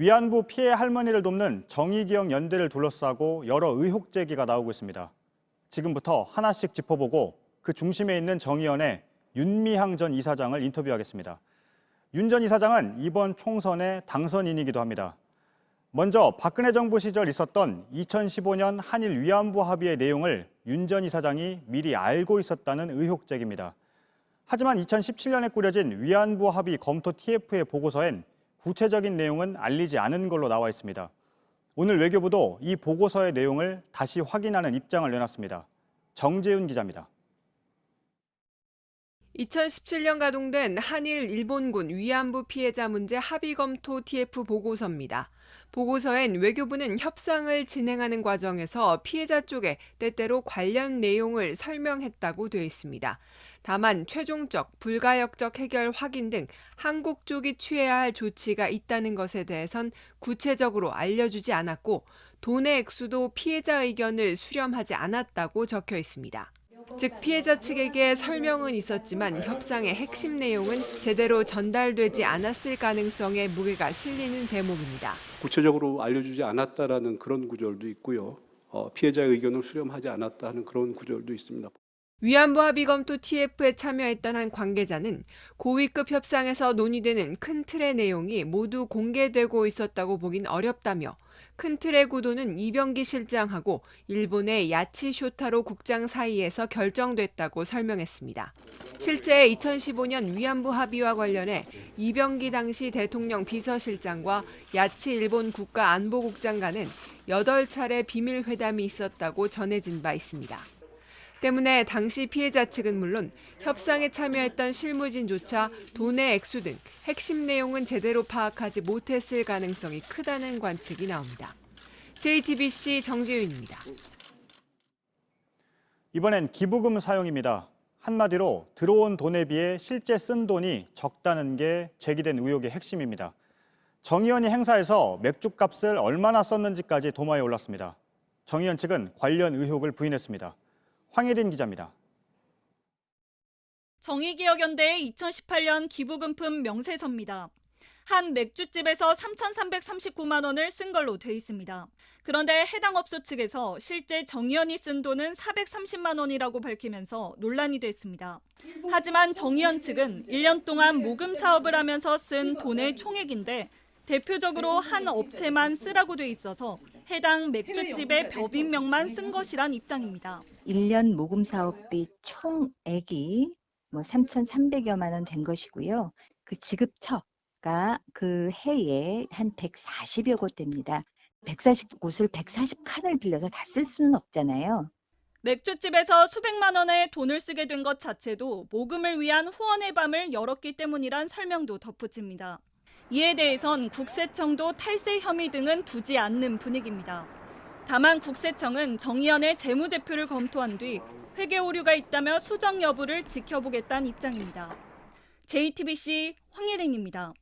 위안부 피해 할머니를 돕는 정의기억연대를 둘러싸고 여러 의혹 제기가 나오고 있습니다. 지금부터 하나씩 짚어보고 그 중심에 있는 정의연의 윤미향 전 이사장을 인터뷰하겠습니다. 윤 전 이사장은 이번 총선의 당선인이기도 합니다. 먼저 박근혜 정부 시절 있었던 2015년 한일 위안부 합의의 내용을 윤 전 이사장이 미리 알고 있었다는 의혹 제기입니다. 하지만 2017년에 꾸려진 위안부 합의 검토 TF의 보고서엔 구체적인 내용은 알리지 않은 걸로 나와 있습니다. 오늘 외교부도 이 보고서의 내용을 다시 확인하는 입장을 내놨습니다. 정재윤 기자입니다. 2017년 가동된 한일 일본군 위안부 피해자 문제 합의 검토 TF 보고서입니다. 보고서엔 외교부는 협상을 진행하는 과정에서 피해자 쪽에 때때로 관련 내용을 설명했다고 되어 있습니다. 다만 최종적, 불가역적 해결 확인 등 한국 쪽이 취해야 할 조치가 있다는 것에 대해선 구체적으로 알려주지 않았고 돈의 액수도 피해자 의견을 수렴하지 않았다고 적혀 있습니다. 즉 피해자 측에게 설명은 있었지만 협상의 핵심 내용은 제대로 전달되지 않았을 가능성에 무게가 실리는 대목입니다. 구체적으로 알려주지 않았다라는 그런 구절도 있고요. 피해자의 의견을 수렴하지 않았다 하는 그런 구절도 있습니다. 위안부 합의 검토 TF에 참여했던 한 관계자는 고위급 협상에서 논의되는 큰 틀의 내용이 모두 공개되고 있었다고 보긴 어렵다며 큰 틀의 구도는 이병기 실장하고 일본의 야치 쇼타로 국장 사이에서 결정됐다고 설명했습니다. 실제 2015년 위안부 합의와 관련해 이병기 당시 대통령 비서실장과 야치 일본 국가안보국장 간은 8차례 비밀 회담이 있었다고 전해진 바 있습니다. 때문에 당시 피해자 측은 물론 협상에 참여했던 실무진조차 돈의 액수 등 핵심 내용은 제대로 파악하지 못했을 가능성이 크다는 관측이 나옵니다. JTBC 정재윤입니다. 이번엔 기부금 사용입니다. 한마디로 들어온 돈에 비해 실제 쓴 돈이 적다는 게 제기된 의혹의 핵심입니다. 정의연이 행사에서 맥주값을 얼마나 썼는지까지 도마에 올랐습니다. 정의연 측은 관련 의혹을 부인했습니다. 황혜린 기자입니다. 정의기억연대의 2018년 기부금품 명세서입니다. 한 맥주집에서 3,339만 원을 쓴 걸로 돼 있습니다. 그런데 해당 업소 측에서 실제 정의연이 쓴 돈은 430만 원이라고 밝히면서 논란이 됐습니다. 하지만 정의연 측은 1년 동안 모금 사업을 하면서 쓴 돈의 총액인데 대표적으로 한 업체만 쓰라고 돼 있어서 해당 맥주집의 법인명만 쓴 것이란 입장입니다. 1년 모금 사업비 총액이 3,300여만 원 된 것이고요. 그 지급처가 그 해에 한 140여 곳 됩니다. 140곳을 140칸을 빌려서 다 쓸 수는 없잖아요. 맥주집에서 수백만 원의 돈을 쓰게 된 것 자체도 모금을 위한 후원의 밤을 열었기 때문이란 설명도 덧붙입니다. 이에 대해선 국세청도 탈세 혐의 등은 두지 않는 분위기입니다. 다만 국세청은 정의연의 재무제표를 검토한 뒤 회계 오류가 있다며 수정 여부를 지켜보겠다는 입장입니다. JTBC 황혜린입니다.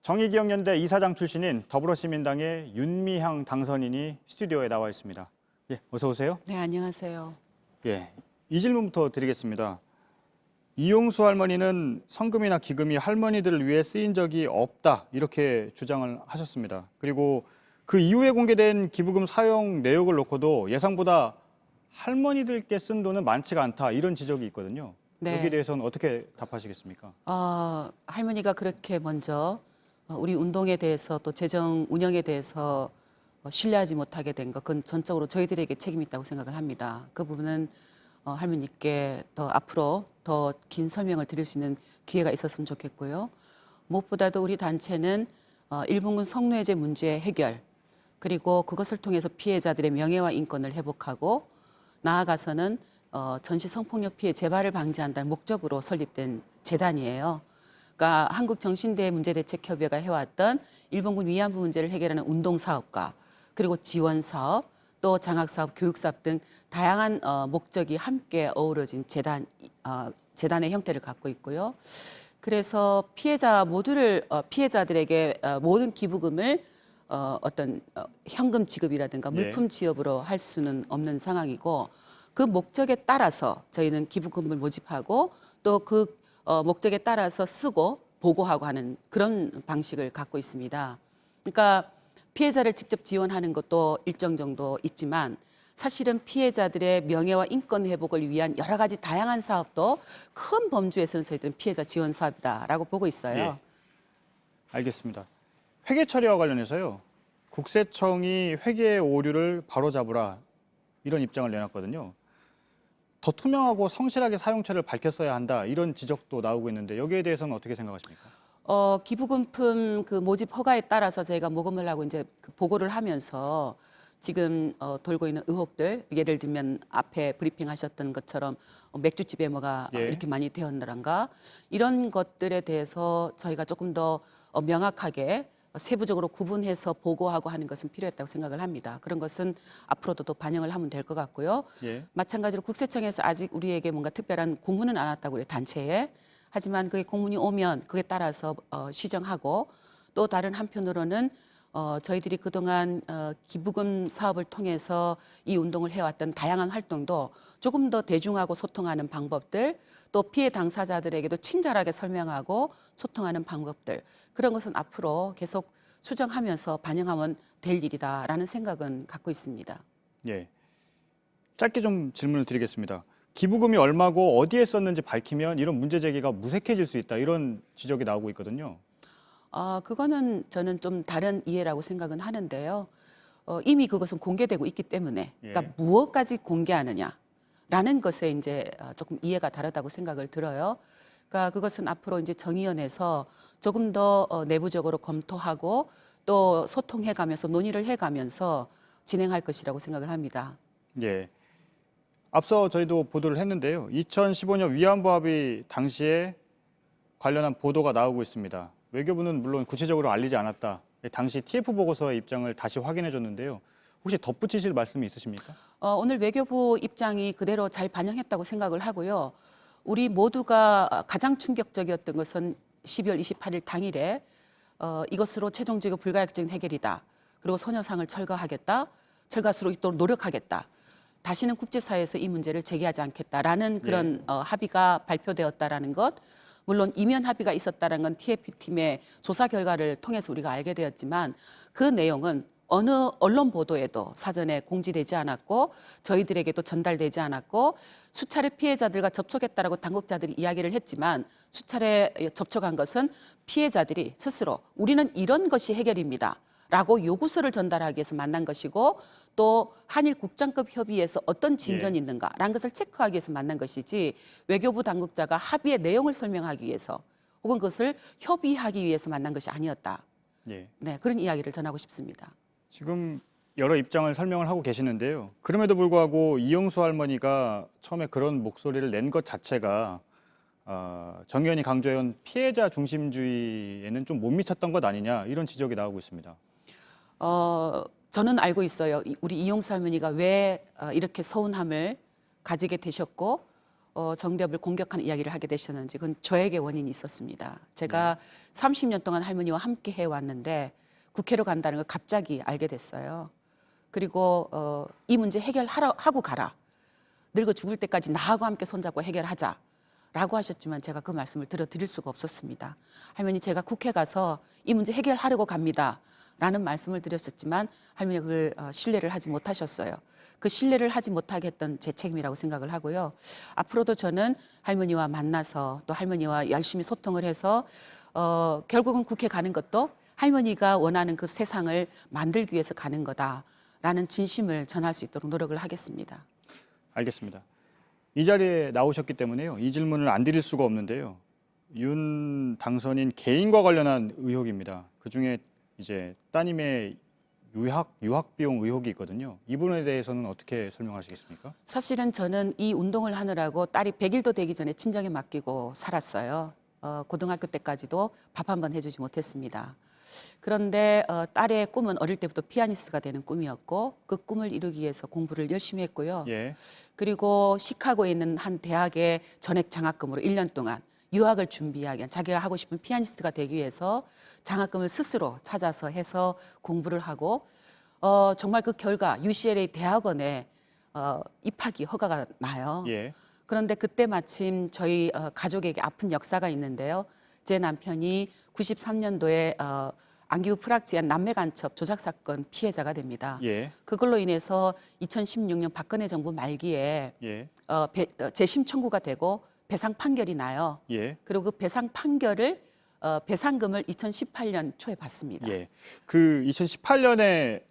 정의기억연대 이사장 출신인 더불어시민당의 윤미향 당선인이 스튜디오에 나와 있습니다. 예, 어서 오세요. 네, 안녕하세요. 예, 이 질문부터 드리겠습니다. 이용수 할머니는 성금이나 기금이 할머니들을 위해 쓰인 적이 없다 이렇게 주장을 하셨습니다. 그리고 그 이후에 공개된 기부금 사용 내역을 놓고도 예상보다 할머니들께 쓴 돈은 많지가 않다 이런 지적이 있거든요. 네. 여기에 대해서는 어떻게 답하시겠습니까? 할머니가 그렇게 먼저 우리 운동에 대해서 또 재정 운영에 대해서 신뢰하지 못하게 된 것, 그건 전적으로 저희들에게 책임이 있다고 생각을 합니다. 그 부분은 할머니께 더 앞으로 더 긴 설명을 드릴 수 있는 기회가 있었으면 좋겠고요. 무엇보다도 우리 단체는 일본군 성노예제 문제 해결, 그리고 그것을 통해서 피해자들의 명예와 인권을 회복하고 나아가서는 전시 성폭력 피해 재발을 방지한다는 목적으로 설립된 재단이에요. 그러니까 한국정신대 문제대책협의회가 해왔던 일본군 위안부 문제를 해결하는 운동사업과 그리고 지원사업, 또 장학사업, 교육사업 등 다양한 목적이 함께 어우러진 재단의 형태를 갖고 있고요. 그래서 피해자들에게 모든 기부금을 어떤 현금 지급이라든가 물품 지급으로 할 수는 없는 상황이고 그 목적에 따라서 저희는 기부금을 모집하고 또 그 목적에 따라서 쓰고 보고하고 하는 그런 방식을 갖고 있습니다. 그러니까 피해자를 직접 지원하는 것도 일정 정도 있지만 사실은 피해자들의 명예와 인권 회복을 위한 여러 가지 다양한 사업도 큰 범주에서는 저희들은 피해자 지원 사업이다라고 보고 있어요. 예. 알겠습니다. 회계 처리와 관련해서요. 국세청이 회계 오류를 바로잡으라 이런 입장을 내놨거든요. 더 투명하고 성실하게 사용처를 밝혔어야 한다 이런 지적도 나오고 있는데 여기에 대해서는 어떻게 생각하십니까? 기부금품 그 모집 허가에 따라서 저희가 모금을 하고 이제 그 보고를 하면서 지금 돌고 있는 의혹들, 예를 들면 앞에 브리핑하셨던 것처럼 맥주집에 뭐가 예. 이렇게 많이 되었는가 이런 것들에 대해서 저희가 조금 더 명확하게 세부적으로 구분해서 보고하고 하는 것은 필요했다고 생각을 합니다. 그런 것은 앞으로도 또 반영을 하면 될 것 같고요. 예. 마찬가지로 국세청에서 아직 우리에게 뭔가 특별한 공문은 안 왔다고 그래요, 단체에. 하지만 그게 공문이 오면 그에 따라서 시정하고 또 다른 한편으로는 저희들이 그동안 기부금 사업을 통해서 이 운동을 해왔던 다양한 활동도 조금 더 대중하고 소통하는 방법들 또 피해 당사자들에게도 친절하게 설명하고 소통하는 방법들 그런 것은 앞으로 계속 수정하면서 반영하면 될 일이다라는 생각은 갖고 있습니다. 예. 짧게 좀 질문을 드리겠습니다. 기부금이 얼마고 어디에 썼는지 밝히면 이런 문제 제기가 무색해질 수 있다 이런 지적이 나오고 있거든요. 그거는 저는 좀 다른 이해라고 생각은 하는데요. 이미 그것은 공개되고 있기 때문에, 그러니까 예. 무엇까지 공개하느냐라는 것에 이제 조금 이해가 다르다고 생각을 들어요. 그러니까 그것은 앞으로 이제 정의연에서 조금 더 내부적으로 검토하고 또 소통해가면서 논의를 해가면서 진행할 것이라고 생각을 합니다. 예. 앞서 저희도 보도를 했는데요. 2015년 위안부 합의 당시에 관련한 보도가 나오고 있습니다. 외교부는 물론 구체적으로 알리지 않았다. 당시 TF 보고서의 입장을 다시 확인해 줬는데요. 혹시 덧붙이실 말씀이 있으십니까? 오늘 외교부 입장이 그대로 잘 반영했다고 생각을 하고요. 우리 모두가 가장 충격적이었던 것은 12월 28일 당일에 이것으로 최종적이고 불가역적인 해결이다. 그리고 소녀상을 철거하겠다. 철거할 수 있도록 노력하겠다. 다시는 국제사회에서 이 문제를 제기하지 않겠다라는 그런 합의가 발표되었다라는 것. 물론 이면 합의가 있었다는 건 TF팀의 조사 결과를 통해서 우리가 알게 되었지만 그 내용은 어느 언론 보도에도 사전에 공지되지 않았고 저희들에게도 전달되지 않았고 수차례 피해자들과 접촉했다라고 당국자들이 이야기를 했지만 수차례 접촉한 것은 피해자들이 스스로 우리는 이런 것이 해결입니다. 라고 요구서를 전달하기 위해서 만난 것이고 또 한일 국장급 협의에서 어떤 진전이 있는가라는 것을 체크하기 위해서 만난 것이지 외교부 당국자가 합의의 내용을 설명하기 위해서 혹은 그것을 협의하기 위해서 만난 것이 아니었다. 예. 네, 그런 이야기를 전하고 싶습니다. 지금 여러 입장을 설명을 하고 계시는데요. 그럼에도 불구하고 이영수 할머니가 처음에 그런 목소리를 낸 것 자체가 정의연이 강조해온 피해자 중심주의에는 좀 못 미쳤던 것 아니냐 이런 지적이 나오고 있습니다. 저는 알고 있어요. 우리 이용수 할머니가 왜 이렇게 서운함을 가지게 되셨고 정대협을 공격하는 이야기를 하게 되셨는지 그건 저에게 원인이 있었습니다. 제가 30년 동안 할머니와 함께 해왔는데 국회로 간다는 걸 갑자기 알게 됐어요. 그리고 이 문제 해결하고 가라. 늙어 죽을 때까지 나하고 함께 손잡고 해결하자. 라고 하셨지만 제가 그 말씀을 들어드릴 수가 없었습니다. 할머니 제가 국회 가서 이 문제 해결하려고 갑니다. 라는 말씀을 드렸었지만 할머니가 그걸 신뢰를 하지 못하셨어요. 그 신뢰를 하지 못하게 했던 제 책임이라고 생각을 하고요. 앞으로도 저는 할머니와 만나서 또 할머니와 열심히 소통을 해서 결국은 국회 가는 것도 할머니가 원하는 그 세상을 만들기 위해서 가는 거다라는 진심을 전할 수 있도록 노력을 하겠습니다. 알겠습니다. 이 자리에 나오셨기 때문에요. 이 질문을 안 드릴 수가 없는데요. 윤 당선인 개인과 관련한 의혹입니다. 그중에 이제 따님의 유학 비용 의혹이 있거든요. 이 부분에 대해서는 어떻게 설명하시겠습니까? 사실은 저는 이 운동을 하느라고 딸이 100일도 되기 전에 친정에 맡기고 살았어요. 고등학교 때까지도 밥 한 번 해주지 못했습니다. 그런데 딸의 꿈은 어릴 때부터 피아니스트가 되는 꿈이었고 그 꿈을 이루기 위해서 공부를 열심히 했고요. 예. 그리고 시카고에 있는 한 대학의 전액 장학금으로 1년 동안 유학을 준비하기 위한 자기가 하고 싶은 피아니스트가 되기 위해서 장학금을 스스로 찾아서 해서 공부를 하고 정말 그 결과 UCLA 대학원에 입학이 허가가 나요. 예. 그런데 그때 마침 저희 가족에게 아픈 역사가 있는데요. 제 남편이 93년도에 안기부 프락지안 남매 간첩 조작 사건 피해자가 됩니다. 예. 그걸로 인해서 2016년 박근혜 정부 말기에 예. 재심 청구가 되고 배상 판결이 나요. 예. 그리고 그 배상 판결을 배상금을 2018년 초에 받습니다. 예. 그 2018년에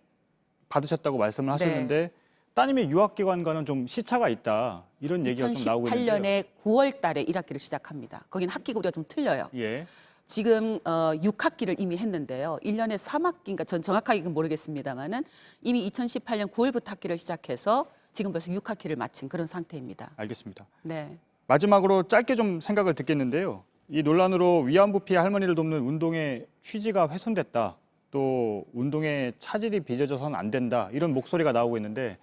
받으셨다고 말씀을 하셨는데 따님의 유학기관과는 좀 시차가 있다. 이런 얘기가 좀 나오고 있는데요. 2018년에 9월 달에 1학기를 시작합니다. 거긴 학기가 우리가 좀 틀려요. 예. 지금 6학기를 이미 했는데요. 1년에 3학기인가 전 정확하게는 모르겠습니다만은 이미 2018년 9월부터 학기를 시작해서 지금 벌써 6학기를 마친 그런 상태입니다. 알겠습니다. 네. 마지막으로 짧게 좀 생각을 듣겠는데요. 이 논란으로 위안부 피해 할머니를 돕는 운동의 취지가 훼손됐다. 또 운동의 차질이 빚어져서는 안 된다. 이런 목소리가 나오고 있는데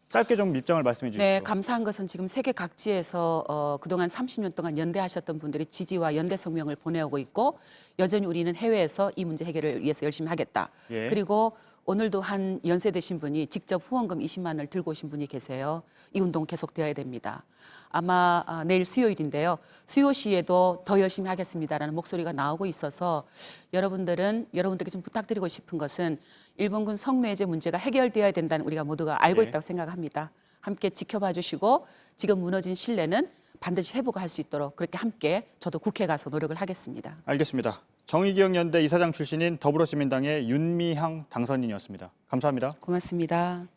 짧게 좀 입장을 말씀해 주시죠. 네, 감사한 것은 지금 세계 각지에서 그동안 30년 동안 연대하셨던 분들이 지지와 연대 성명을 보내오고 있고 여전히 우리는 해외에서 이 문제 해결을 위해서 열심히 하겠다. 예. 그리고 오늘도 한 연세 되신 분이 직접 후원금 20만 원을 들고 오신 분이 계세요. 이 운동 계속되어야 됩니다. 아마 내일 수요일인데요. 수요시에도 더 열심히 하겠습니다라는 목소리가 나오고 있어서 여러분들께 좀 부탁드리고 싶은 것은 일본군 성노예제 문제가 해결되어야 된다는 우리가 모두가 알고 네. 있다고 생각합니다. 함께 지켜봐 주시고 지금 무너진 신뢰는 반드시 회복할 수 있도록 그렇게 함께 저도 국회에 가서 노력을 하겠습니다. 알겠습니다. 정의기억연대 이사장 출신인 더불어시민당의 윤미향 당선인이었습니다. 감사합니다. 고맙습니다.